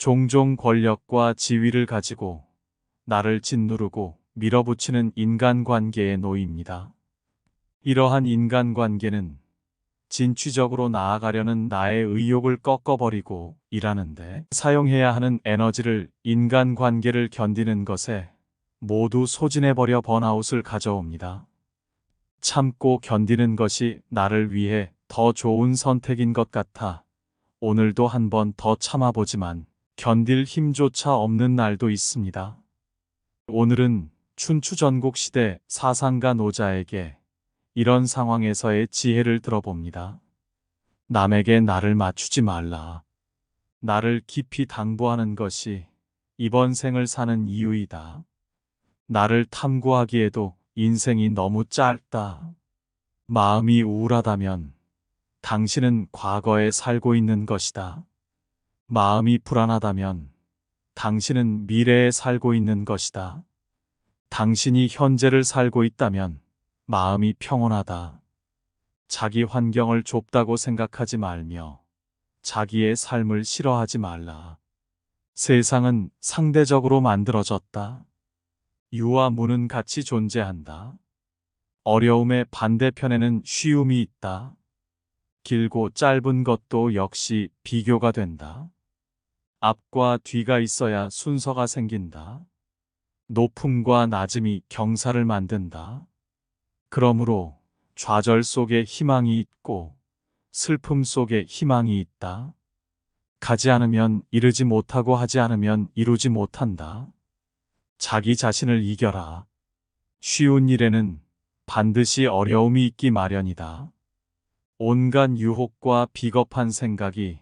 종종 권력과 지위를 가지고 나를 짓누르고 밀어붙이는 인간관계에 놓입니다. 이러한 인간관계는 진취적으로 나아가려는 나의 의욕을 꺾어버리고 일하는데 사용해야 하는 에너지를 인간관계를 견디는 것에 모두 소진해버려 번아웃을 가져옵니다. 참고 견디는 것이 나를 위해 더 좋은 선택인 것 같아 오늘도 한 번 더 참아보지만 견딜 힘조차 없는 날도 있습니다. 오늘은 춘추전국 시대 사상가 노자에게 이런 상황에서의 지혜를 들어봅니다. 남에게 나를 맞추지 말라. 나를 깊이 당부하는 것이 이번 생을 사는 이유이다. 나를 탐구하기에도 인생이 너무 짧다. 마음이 우울하다면 당신은 과거에 살고 있는 것이다. 마음이 불안하다면 당신은 미래에 살고 있는 것이다. 당신이 현재를 살고 있다면 마음이 평온하다. 자기 환경을 좁다고 생각하지 말며 자기의 삶을 싫어하지 말라. 세상은 상대적으로 만들어졌다. 유와 무는 같이 존재한다. 어려움의 반대편에는 쉬움이 있다. 길고 짧은 것도 역시 비교가 된다. 앞과 뒤가 있어야 순서가 생긴다. 높음과 낮음이 경사를 만든다. 그러므로 좌절 속에 희망이 있고 슬픔 속에 희망이 있다. 가지 않으면 이르지 못하고 하지 않으면 이루지 못한다. 자기 자신을 이겨라. 쉬운 일에는 반드시 어려움이 있기 마련이다. 온갖 유혹과 비겁한 생각이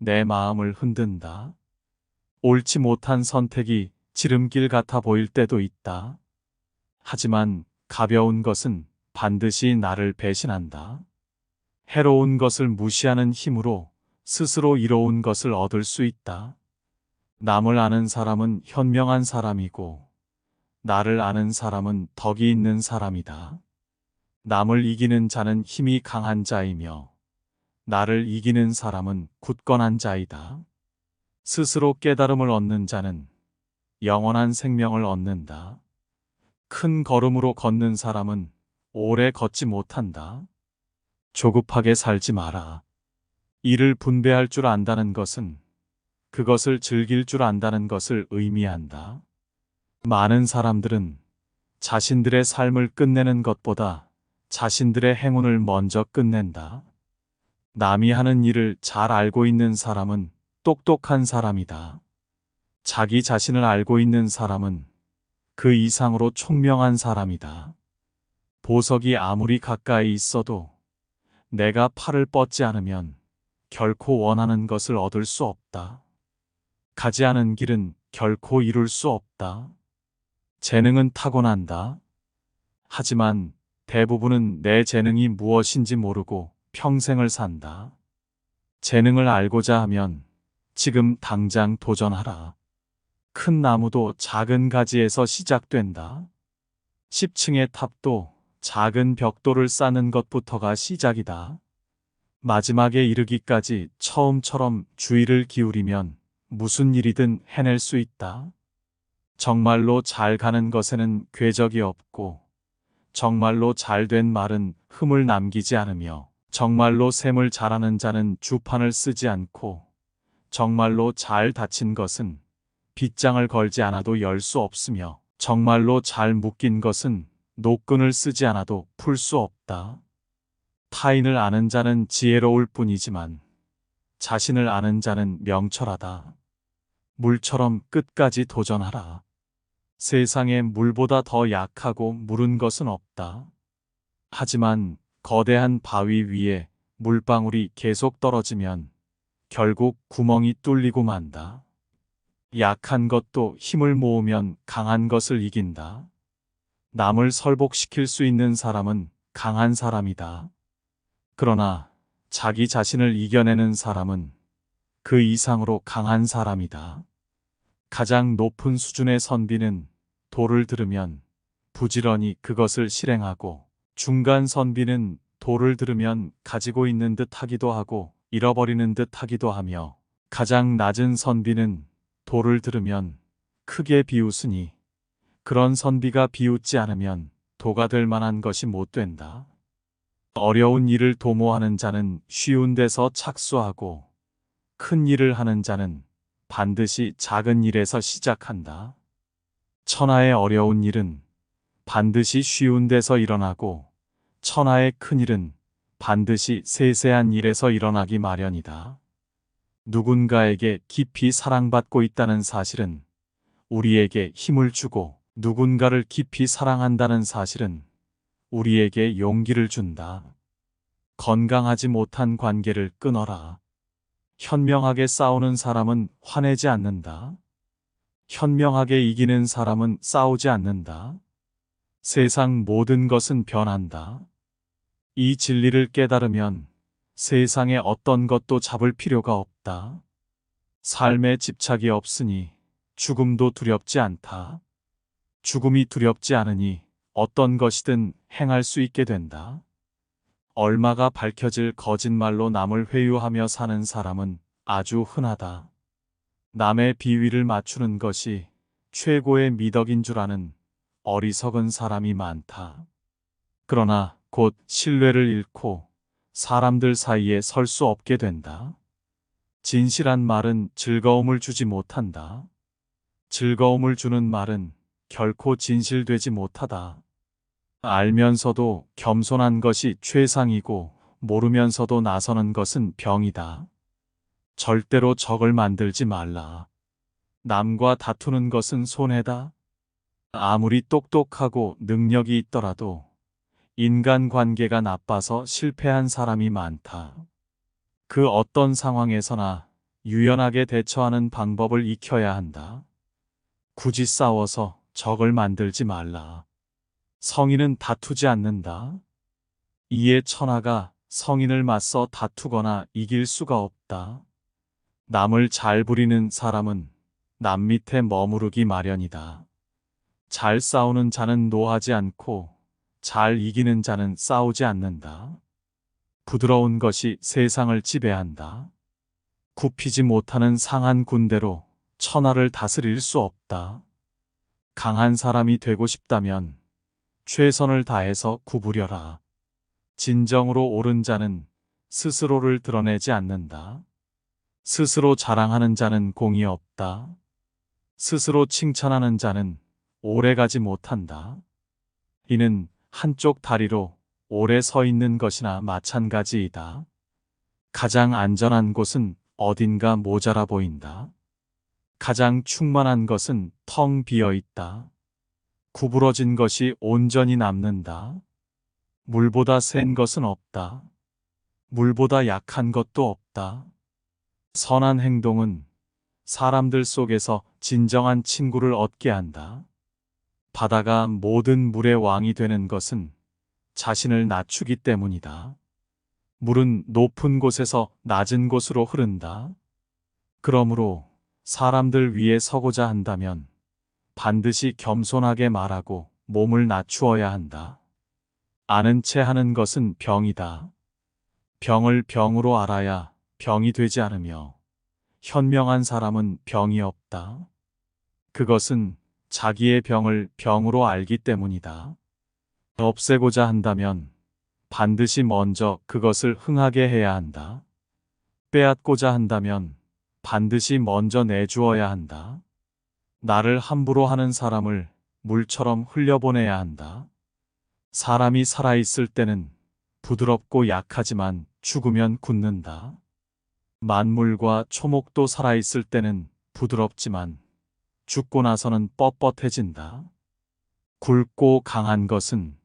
내 마음을 흔든다. 옳지 못한 선택이 지름길 같아 보일 때도 있다. 하지만 가벼운 것은 반드시 나를 배신한다. 해로운 것을 무시하는 힘으로 스스로 이로운 것을 얻을 수 있다. 남을 아는 사람은 현명한 사람이고 나를 아는 사람은 덕이 있는 사람이다. 남을 이기는 자는 힘이 강한 자이며 나를 이기는 사람은 굳건한 자이다. 스스로 깨달음을 얻는 자는 영원한 생명을 얻는다. 큰 걸음으로 걷는 사람은 오래 걷지 못한다. 조급하게 살지 마라. 일을 분배할 줄 안다는 것은 그것을 즐길 줄 안다는 것을 의미한다. 많은 사람들은 자신들의 삶을 끝내는 것보다 자신들의 행운을 먼저 끝낸다. 남이 하는 일을 잘 알고 있는 사람은 똑똑한 사람이다. 자기 자신을 알고 있는 사람은 그 이상으로 총명한 사람이다. 보석이 아무리 가까이 있어도 내가 팔을 뻗지 않으면 결코 원하는 것을 얻을 수 없다. 가지 않은 길은 결코 이룰 수 없다. 재능은 타고난다. 하지만 대부분은 내 재능이 무엇인지 모르고 평생을 산다. 재능을 알고자 하면 지금 당장 도전하라. 큰 나무도 작은 가지에서 시작된다. 10층의 탑도 작은 벽돌을 쌓는 것부터가 시작이다. 마지막에 이르기까지 처음처럼 주의를 기울이면 무슨 일이든 해낼 수 있다. 정말로 잘 가는 것에는 궤적이 없고 정말로 잘된 말은 흠을 남기지 않으며 정말로 셈을 잘하는 자는 주판을 쓰지 않고 정말로 잘 닫힌 것은 빗장을 걸지 않아도 열 수 없으며 정말로 잘 묶인 것은 노끈을 쓰지 않아도 풀 수 없다. 타인을 아는 자는 지혜로울 뿐이지만 자신을 아는 자는 명철하다. 물처럼 끝까지 도전하라. 세상에 물보다 더 약하고 무른 것은 없다. 하지만 거대한 바위 위에 물방울이 계속 떨어지면 결국 구멍이 뚫리고 만다. 약한 것도 힘을 모으면 강한 것을 이긴다. 남을 설복시킬 수 있는 사람은 강한 사람이다. 그러나 자기 자신을 이겨내는 사람은 그 이상으로 강한 사람이다. 가장 높은 수준의 선비는 도를 들으면 부지런히 그것을 실행하고 중간 선비는 도를 들으면 가지고 있는 듯 하기도 하고 잃어버리는 듯 하기도 하며 가장 낮은 선비는 돌을 들으면 크게 비웃으니 그런 선비가 비웃지 않으면 도가 될 만한 것이 못 된다. 어려운 일을 도모하는 자는 쉬운 데서 착수하고 큰 일을 하는 자는 반드시 작은 일에서 시작한다. 천하의 어려운 일은 반드시 쉬운 데서 일어나고 천하의 큰 일은 반드시 세세한 일에서 일어나기 마련이다. 누군가에게 깊이 사랑받고 있다는 사실은 우리에게 힘을 주고 누군가를 깊이 사랑한다는 사실은 우리에게 용기를 준다. 건강하지 못한 관계를 끊어라. 현명하게 싸우는 사람은 화내지 않는다. 현명하게 이기는 사람은 싸우지 않는다. 세상 모든 것은 변한다. 이 진리를 깨달으면 세상에 어떤 것도 잡을 필요가 없다. 삶에 집착이 없으니 죽음도 두렵지 않다. 죽음이 두렵지 않으니 어떤 것이든 행할 수 있게 된다. 얼마가 밝혀질 거짓말로 남을 회유하며 사는 사람은 아주 흔하다. 남의 비위를 맞추는 것이 최고의 미덕인 줄 아는 어리석은 사람이 많다. 그러나 곧 신뢰를 잃고 사람들 사이에 설 수 없게 된다. 진실한 말은 즐거움을 주지 못한다. 즐거움을 주는 말은 결코 진실되지 못하다. 알면서도 겸손한 것이 최상이고 모르면서도 나서는 것은 병이다. 절대로 적을 만들지 말라. 남과 다투는 것은 손해다. 아무리 똑똑하고 능력이 있더라도 인간관계가 나빠서 실패한 사람이 많다. 그 어떤 상황에서나 유연하게 대처하는 방법을 익혀야 한다. 굳이 싸워서 적을 만들지 말라. 성인은 다투지 않는다. 이에 천하가 성인을 맞서 다투거나 이길 수가 없다. 남을 잘 부리는 사람은 남 밑에 머무르기 마련이다. 잘 싸우는 자는 노하지 않고 잘 이기는 자는 싸우지 않는다. 부드러운 것이 세상을 지배한다. 굽히지 못하는 상한 군대로 천하를 다스릴 수 없다. 강한 사람이 되고 싶다면 최선을 다해서 구부려라. 진정으로 옳은 자는 스스로를 드러내지 않는다. 스스로 자랑하는 자는 공이 없다. 스스로 칭찬하는 자는 오래가지 못한다. 이는 한쪽 다리로 오래 서 있는 것이나 마찬가지이다. 가장 안전한 곳은 어딘가 모자라 보인다. 가장 충만한 것은 텅 비어 있다. 구부러진 것이 온전히 남는다. 물보다 센 것은 없다. 물보다 약한 것도 없다. 선한 행동은 사람들 속에서 진정한 친구를 얻게 한다. 바다가 모든 물의 왕이 되는 것은 자신을 낮추기 때문이다. 물은 높은 곳에서 낮은 곳으로 흐른다. 그러므로 사람들 위에 서고자 한다면 반드시 겸손하게 말하고 몸을 낮추어야 한다. 아는 채 하는 것은 병이다. 병을 병으로 알아야 병이 되지 않으며 현명한 사람은 병이 없다. 그것은 자기의 병을 병으로 알기 때문이다. 없애고자 한다면 반드시 먼저 그것을 흥하게 해야 한다. 빼앗고자 한다면 반드시 먼저 내주어야 한다. 나를 함부로 하는 사람을 물처럼 흘려보내야 한다. 사람이 살아있을 때는 부드럽고 약하지만 죽으면 굳는다. 만물과 초목도 살아있을 때는 부드럽지만 죽고 나서는 뻣뻣해진다. 굵고 강한 것은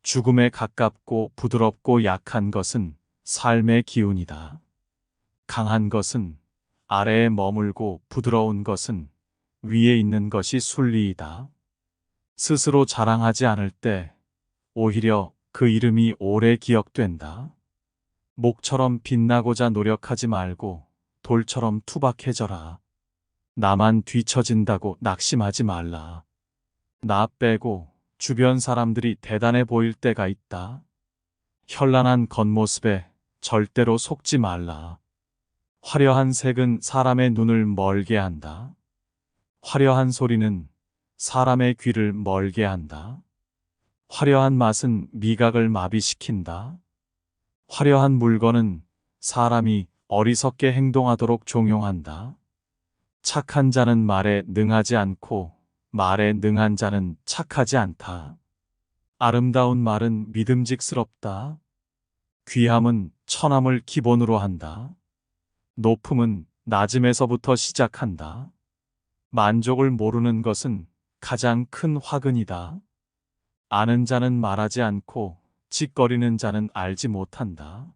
죽음에 가깝고 부드럽고 약한 것은 삶의 기운이다. 강한 것은 아래에 머물고 부드러운 것은 위에 있는 것이 순리이다. 스스로 자랑하지 않을 때 오히려 그 이름이 오래 기억된다. 목처럼 빛나고자 노력하지 말고 돌처럼 투박해져라. 나만 뒤처진다고 낙심하지 말라. 나 빼고 주변 사람들이 대단해 보일 때가 있다. 현란한 겉모습에 절대로 속지 말라. 화려한 색은 사람의 눈을 멀게 한다. 화려한 소리는 사람의 귀를 멀게 한다. 화려한 맛은 미각을 마비시킨다. 화려한 물건은 사람이 어리석게 행동하도록 종용한다. 착한 자는 말에 능하지 않고 말에 능한 자는 착하지 않다. 아름다운 말은 믿음직스럽다. 귀함은 천함을 기본으로 한다. 높음은 낮음에서부터 시작한다. 만족을 모르는 것은 가장 큰 화근이다. 아는 자는 말하지 않고 찌꺼리는 자는 알지 못한다.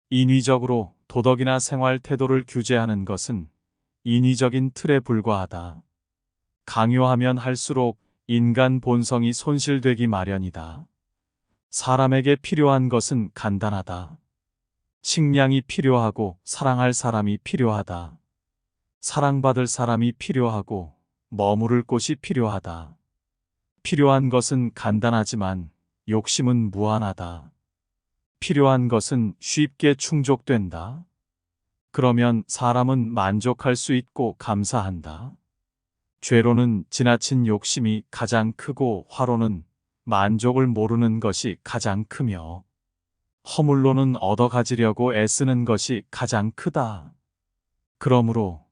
인위적으로 도덕이나 생활 태도를 규제하는 것은 인위적인 틀에 불과하다. 강요하면 할수록 인간 본성이 손실되기 마련이다. 사람에게 필요한 것은 간단하다. 식량이 필요하고 사랑할 사람이 필요하다. 사랑받을 사람이 필요하고 머무를 곳이 필요하다. 필요한 것은 간단하지만 욕심은 무한하다. 필요한 것은 쉽게 충족된다. 그러면 사람은 만족할 수 있고 감사한다. 죄로는 지나친 욕심이 가장 크고 화로는 만족을 모르는 것이 가장 크며 허물로는 얻어 가지려고 애쓰는 것이 가장 크다. 그러므로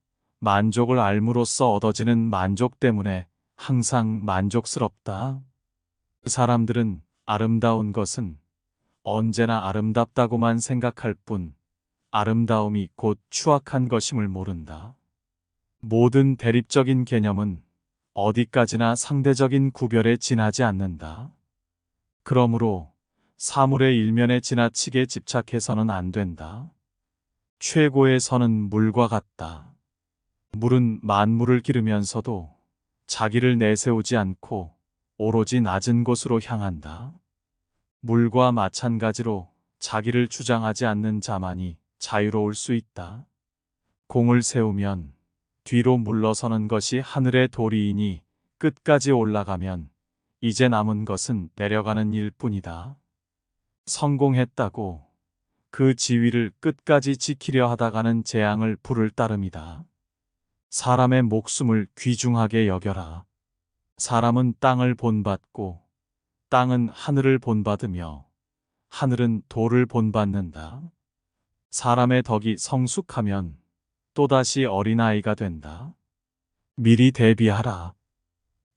만족을 알므로써 얻어지는 만족 때문에 항상 만족스럽다. 사람들은 아름다운 것은 언제나 아름답다고만 생각할 뿐 아름다움이 곧 추악한 것임을 모른다. 모든 대립적인 개념은 어디까지나 상대적인 구별에 지나지 않는다. 그러므로 사물의 일면에 지나치게 집착해서는 안 된다. 최고의 선은 물과 같다. 물은 만물을 기르면서도 자기를 내세우지 않고 오로지 낮은 곳으로 향한다. 물과 마찬가지로 자기를 주장하지 않는 자만이 자유로울 수 있다. 공을 세우면 뒤로 물러서는 것이 하늘의 도리이니 끝까지 올라가면 이제 남은 것은 내려가는 일뿐이다. 성공했다고 그 지위를 끝까지 지키려 하다가는 재앙을 부를 따름이다. 사람의 목숨을 귀중하게 여겨라. 사람은 땅을 본받고 땅은 하늘을 본받으며 하늘은 돌을 본받는다. 사람의 덕이 성숙하면 또다시 어린아이가 된다. 미리 대비하라.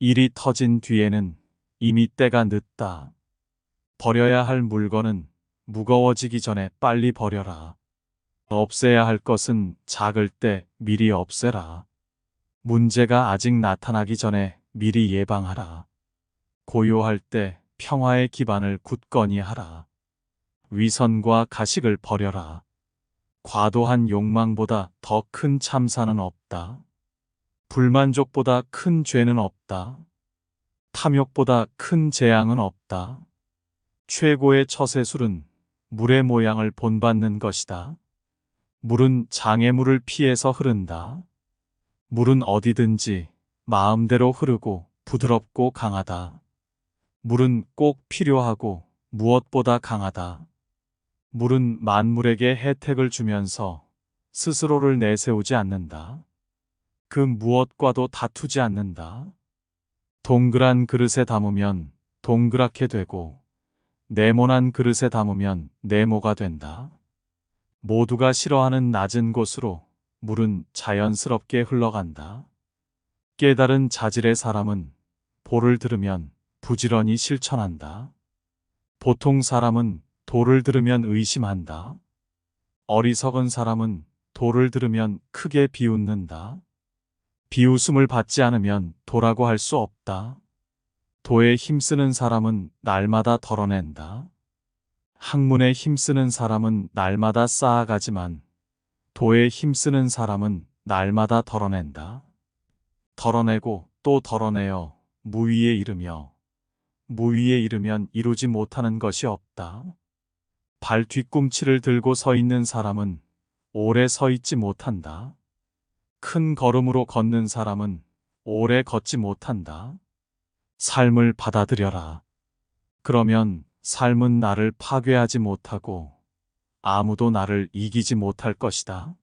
일이 터진 뒤에는 이미 때가 늦다. 버려야 할 물건은 무거워지기 전에 빨리 버려라. 없애야 할 것은 작을 때 미리 없애라. 문제가 아직 나타나기 전에 미리 예방하라. 고요할 때 평화의 기반을 굳건히 하라. 위선과 가식을 버려라. 과도한 욕망보다 더 큰 참사는 없다. 불만족보다 큰 죄는 없다. 탐욕보다 큰 재앙은 없다. 최고의 처세술은 물의 모양을 본받는 것이다. 물은 장애물을 피해서 흐른다. 물은 어디든지 마음대로 흐르고 부드럽고 강하다. 물은 꼭 필요하고 무엇보다 강하다. 물은 만물에게 혜택을 주면서 스스로를 내세우지 않는다. 그 무엇과도 다투지 않는다. 동그란 그릇에 담으면 동그랗게 되고 네모난 그릇에 담으면 네모가 된다. 모두가 싫어하는 낮은 곳으로 물은 자연스럽게 흘러간다. 깨달은 자질의 사람은 보를 들으면 부지런히 실천한다. 보통 사람은 도를 들으면 의심한다. 어리석은 사람은 도를 들으면 크게 비웃는다. 비웃음을 받지 않으면 도라고 할 수 없다. 도에 힘쓰는 사람은 날마다 덜어낸다. 학문에 힘쓰는 사람은 날마다 쌓아가지만 도에 힘쓰는 사람은 날마다 덜어낸다. 덜어내고 또 덜어내어 무위에 이르며 무위에 이르면 이루지 못하는 것이 없다. 발 뒤꿈치를 들고 서 있는 사람은 오래 서 있지 못한다. 큰 걸음으로 걷는 사람은 오래 걷지 못한다. 삶을 받아들여라. 그러면 삶은 나를 파괴하지 못하고 아무도 나를 이기지 못할 것이다.